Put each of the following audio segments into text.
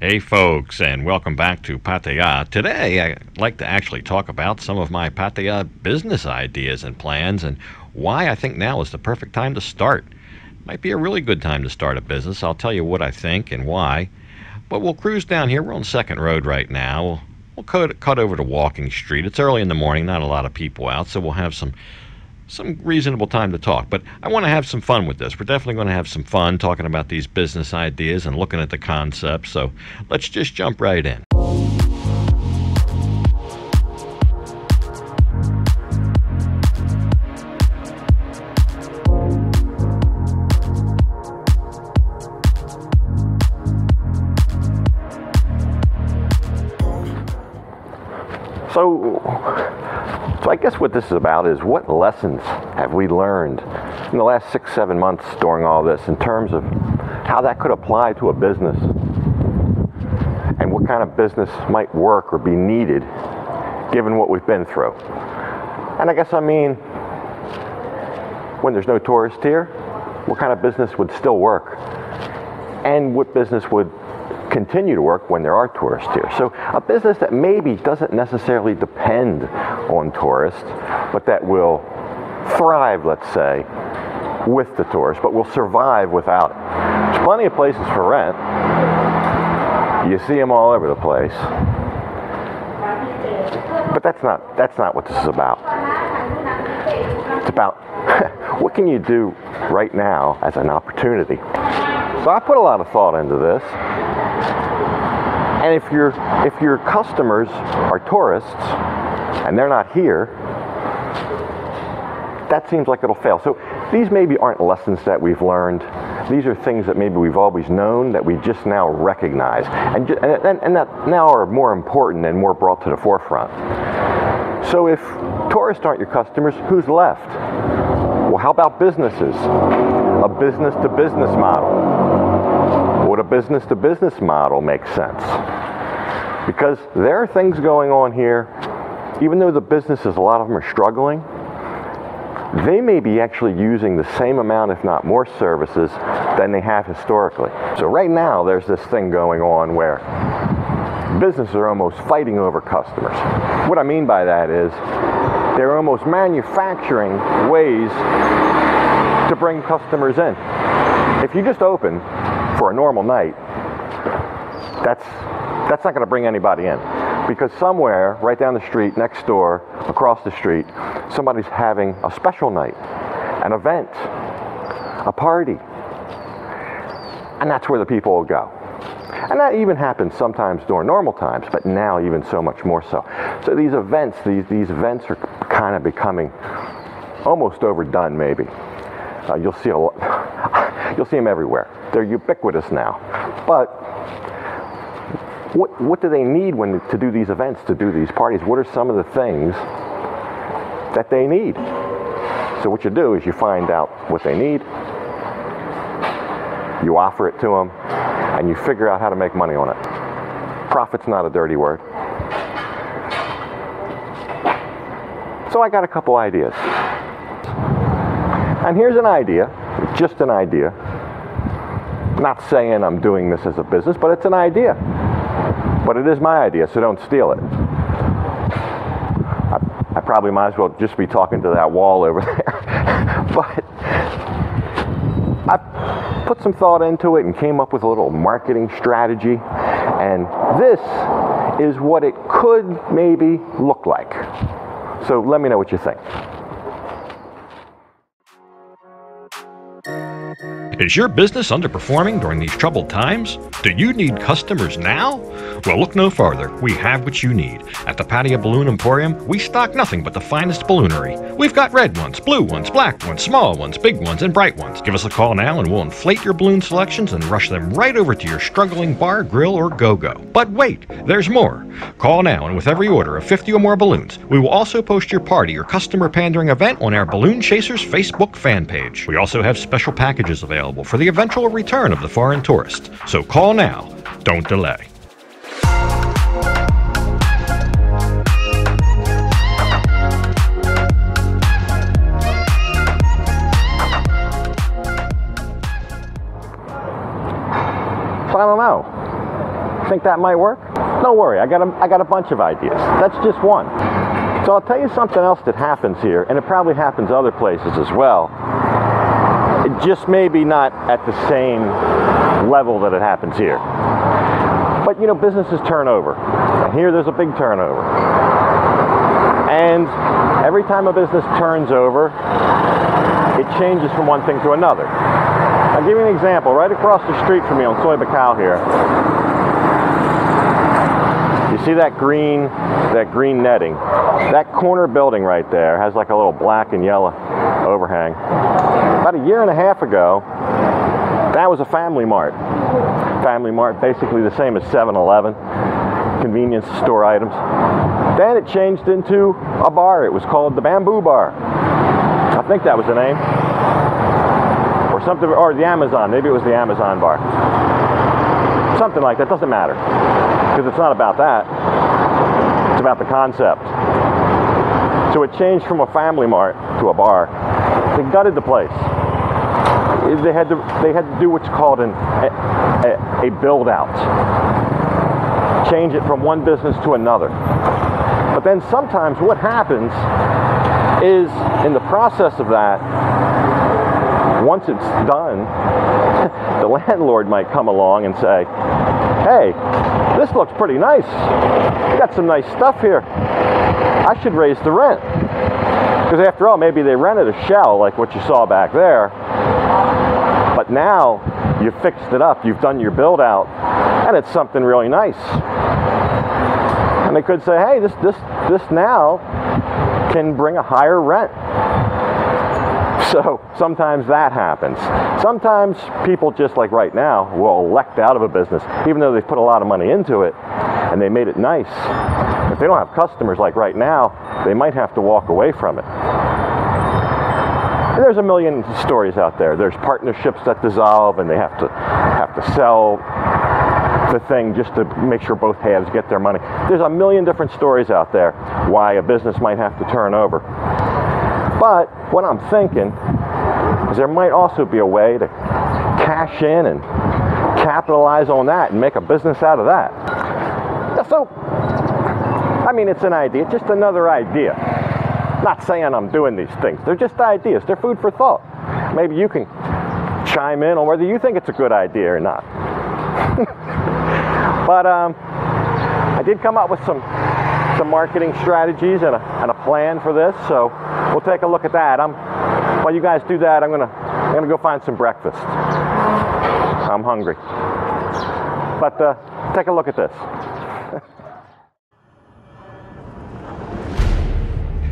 Hey folks, and welcome back to Pattaya. Today I'd like to actually talk about some of my Pattaya business ideas and plans and why I think now is the perfect time to start. Might be a really good time to start a business. I'll tell you what I think and why. But we'll cruise down here. We're on Second Road right now. We'll cut over to Walking Street. It's early in the morning, not a lot of people out, so we'll have some reasonable time to talk. But I want to have some fun with this. We're definitely going to have some fun talking about these business ideas and looking at the concepts. So let's just jump right in. So I guess what this is about is what lessons have we learned in the last 6-7 months during all this in terms of how that could apply to a business and what kind of business might work or be needed given what we've been through. And I guess I mean, when there's no tourists here, what kind of business would still work? And what business would continue to work when there are tourists here? So a business that maybe doesn't necessarily depend on tourists, but that will thrive, let's say, with the tourists, but will survive without it. There's plenty of places for rent. You see them all over the place. But that's not what this is about. It's about what can you do right now as an opportunity. So I put a lot of thought into this. And if your customers are tourists and they're not here, that seems like it'll fail. So these maybe aren't lessons that we've learned. These are things that maybe we've always known that we just now recognize and that now are more important and more brought to the forefront. So if tourists aren't your customers, who's left? Well, how about businesses? A business-to-business model. Would a business-to-business model make sense? Because there are things going on here, even though the businesses, a lot of them are struggling, they may be actually using the same amount, if not more, services than they have historically. So right now, there's this thing going on where businesses are almost fighting over customers. What I mean by that is they're almost manufacturing ways to bring customers in. If you just open for a normal night, that's not going to bring anybody in, because somewhere right down the street, next door, across the street, somebody's having a special night, an event, a party, and that's where the people will go. And that even happens sometimes during normal times, but now even so much more so. So these events are kind of becoming almost overdone, maybe. You'll see them everywhere. They're ubiquitous now. But what do they need to do these events, to do these parties? What are some of the things that they need? So what you do is you find out what they need, you offer it to them, and you figure out how to make money on it. Profit's not a dirty word. So I got a couple ideas. And here's an idea, just an idea. Not saying I'm doing this as a business, but it's an idea. But it is my idea, so don't steal it. I probably might as well just be talking to that wall over there. But I put some thought into it and came up with a little marketing strategy. And this is what it could maybe look like. So let me know what you think. Is your business underperforming during these troubled times? Do you need customers now? Well, look no farther. We have what you need. At the Pattaya Balloon Emporium, we stock nothing but the finest balloonery. We've got red ones, blue ones, black ones, small ones, big ones, and bright ones. Give us a call now and we'll inflate your balloon selections and rush them right over to your struggling bar, grill, or go-go. But wait, there's more. Call now, and with every order of 50 or more balloons, we will also post your party or customer pandering event on our Balloon Chasers Facebook fan page. We also have special packages available for the eventual return of the foreign tourist. So call now. Don't delay. So I don't know. Think that might work? Don't worry, I got a bunch of ideas. That's just one. So I'll tell you something else that happens here, and it probably happens other places as well. It just maybe not at the same level that it happens here. But you know, businesses turn over. And here there's a big turnover. And every time a business turns over, it changes from one thing to another. I'll give you an example. Right across the street from me on Soy Bacow here, you see that green netting? That corner building right there has like a little black and yellow overhang. About a year and a half ago, that was a Family Mart. Family Mart, basically the same as 7-Eleven, convenience store items. Then it changed into a bar. It was called the Bamboo Bar. I think that was the name. Or something, or the Amazon. Maybe it was the Amazon Bar. Something like that. Doesn't matter. Because it's not about that. It's about the concept. So it changed from a Family Mart to a bar. They gutted the place. They had to do what's called a build out. Change it from one business to another. But then sometimes what happens is, in the process of that, once it's done, the landlord might come along and say, hey, this looks pretty nice. You got some nice stuff here. I should raise the rent. Because after all, maybe they rented a shell like what you saw back there. But now you've fixed it up, you've done your build out, and it's something really nice. And they could say, hey, this now can bring a higher rent. So sometimes that happens. Sometimes people, just like right now, will elect out of a business, even though they've put a lot of money into it and they made it nice. If they don't have customers like right now, they might have to walk away from it. And there's a million stories out there. There's partnerships that dissolve and they have to sell the thing just to make sure both halves get their money. There's a million different stories out there why a business might have to turn over. But what I'm thinking is there might also be a way to cash in and capitalize on that and make a business out of that. So, I mean, it's an idea, just another idea. Not saying I'm doing these things. They're just ideas. They're food for thought. Maybe you can chime in on whether you think it's a good idea or not. But I did come up with some marketing strategies and a plan for this, so we'll take a look at that. While you guys do that, I'm gonna go find some breakfast. I'm hungry. But take a look at this.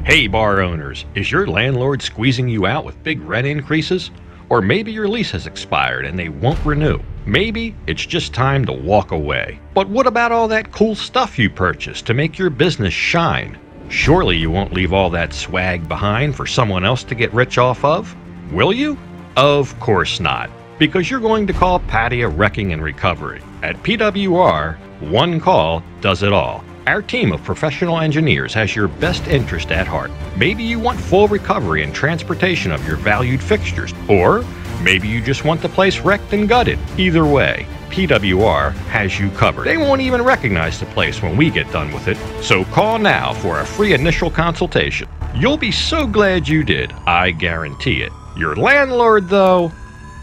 Hey bar owners, is your landlord squeezing you out with big rent increases? Or maybe your lease has expired and they won't renew. Maybe it's just time to walk away. But what about all that cool stuff you purchased to make your business shine? Surely you won't leave all that swag behind for someone else to get rich off of? Will you? Of course not. Because you're going to call Pattaya Wrecking and Recovery. At PWR, one call does it all. Our team of professional engineers has your best interest at heart. Maybe you want full recovery and transportation of your valued fixtures, or maybe you just want the place wrecked and gutted. Either way, PWR has you covered. They won't even recognize the place when we get done with it, so call now for a free initial consultation. You'll be so glad you did, I guarantee it. Your landlord, though,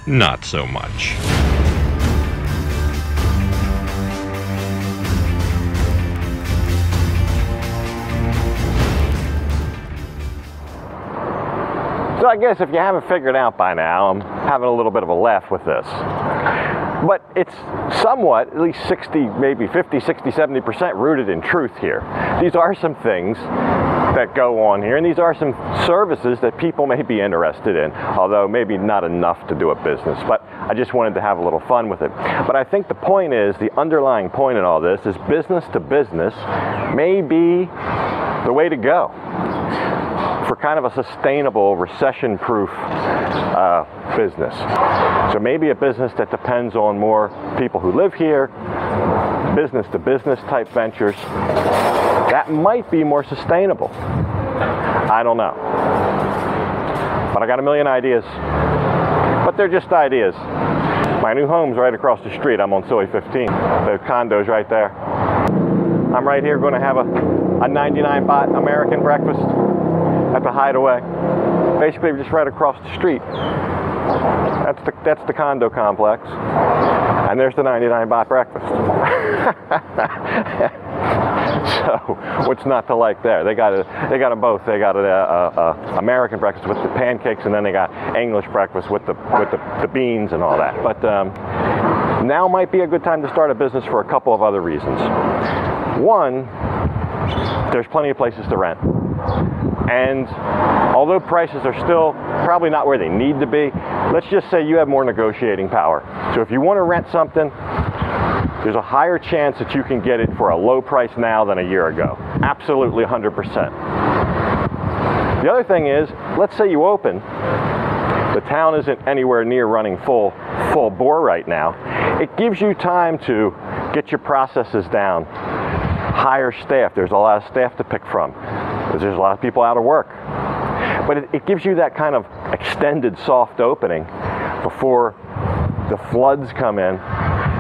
not so much. So I guess if you haven't figured out by now, I'm having a little bit of a laugh with this. But it's somewhat, at least 60, maybe 50, 60, 70% rooted in truth here. These are some things that go on here, and these are some services that people may be interested in, although maybe not enough to do a business. But I just wanted to have a little fun with it. But I think the point is, the underlying point in all this is business to business may be the way to go for kind of a sustainable, recession-proof business. So maybe a business that depends on more people who live here, business-to-business type ventures, that might be more sustainable. I don't know. But I got a million ideas. But they're just ideas. My new home's right across the street. I'm on Silly 15. The condo's right there. I'm right here going to have a 99 baht American breakfast at the Hideaway. Basically, just right across the street. That's the condo complex, and there's the 99 baht breakfast. So what's not to like there? They got them both. They got a American breakfast with the pancakes, and then they got English breakfast with the beans and all that. But now might be a good time to start a business for a couple of other reasons. One, there's plenty of places to rent. And although prices are still probably not where they need to be, let's just say you have more negotiating power. So if you want to rent something, there's a higher chance that you can get it for a low price now than a year ago. Absolutely 100%. The other thing is, let's say you open, the town isn't anywhere near running full bore right now. It gives you time to get your processes down, hire staff. There's a lot of staff to pick from, because there's a lot of people out of work. But it gives you that kind of extended soft opening before the floods come in,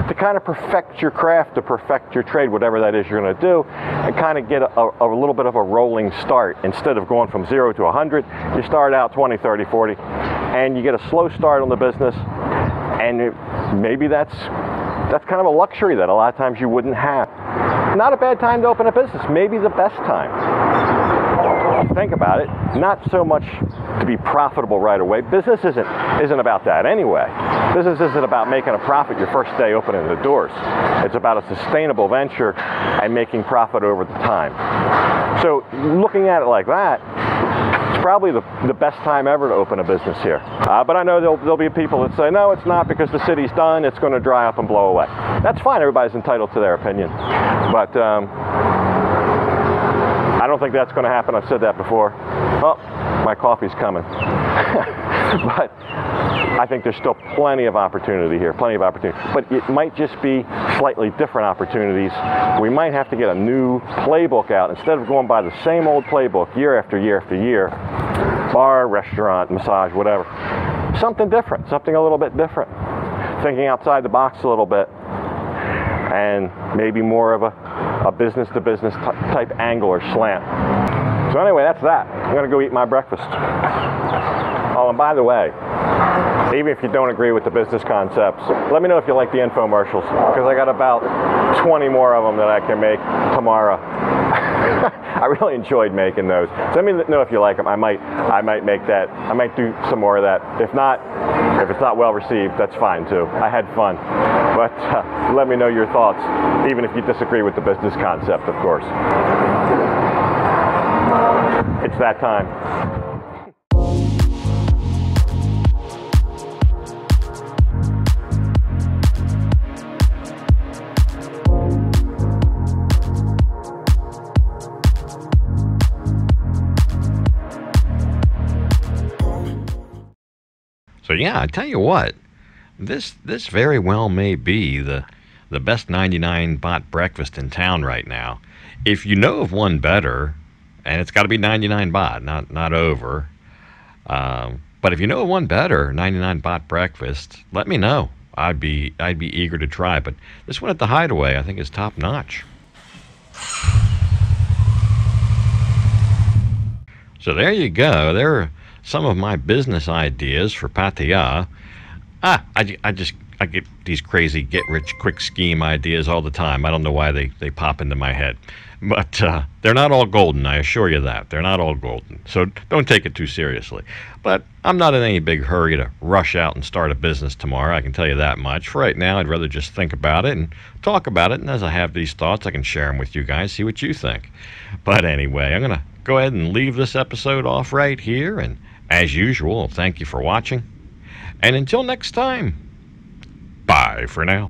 to kind of perfect your craft, to perfect your trade, whatever that is you're going to do, and kind of get a little bit of a rolling start. Instead of going from 0 to 100, you start out 20, 30, 40, and you get a slow start on the business, and maybe that's kind of a luxury that a lot of times you wouldn't have. Not a bad time to open a business, maybe the best time. Think about it, not so much to be profitable right away. Business isn't about that anyway. Business isn't about making a profit your first day opening the doors. It's about a sustainable venture and making profit over the time. So looking at it like that, it's probably the best time ever to open a business here. But I know there'll be people that say, no, it's not, because the city's done, it's going to dry up and blow away. That's fine, everybody's entitled to their opinion. But I don't think that's going to happen. I've said that before. Oh, my coffee's coming. But I think there's still plenty of opportunity here, plenty of opportunity. But it might just be slightly different opportunities. We might have to get a new playbook out. Instead of going by the same old playbook year after year after year, bar, restaurant, massage, whatever. Something different, something a little bit different. Thinking outside the box a little bit. And maybe more of a business-to-business type angle or slant. So anyway, that's that. I'm going to go eat my breakfast. Oh, and by the way, even if you don't agree with the business concepts, let me know if you like the infomercials, because I got about 20 more of them that I can make tomorrow. I really enjoyed making those. So let me know if you like them. I might make that. I might do some more of that. If it's not well received, that's fine too. I had fun. But let me know your thoughts, even if you disagree with the business concept, of course. It's that time. So yeah, I tell you what, this very well may be the best 99 baht breakfast in town right now. If you know of one better, and it's got to be 99 baht, not over. But if you know of one better 99 baht breakfast, let me know. I'd be eager to try. But this one at the Hideaway, I think, is top notch. So there you go. There are some of my business ideas for Pattaya. I get these crazy get-rich-quick scheme ideas all the time. I don't know why they pop into my head. But they're not all golden, I assure you that. They're not all golden. So don't take it too seriously. But I'm not in any big hurry to rush out and start a business tomorrow, I can tell you that much. For right now, I'd rather just think about it and talk about it. And as I have these thoughts, I can share them with you guys, see what you think. But anyway, I'm going to go ahead and leave this episode off right here. And as usual, thank you for watching. And until next time, bye for now.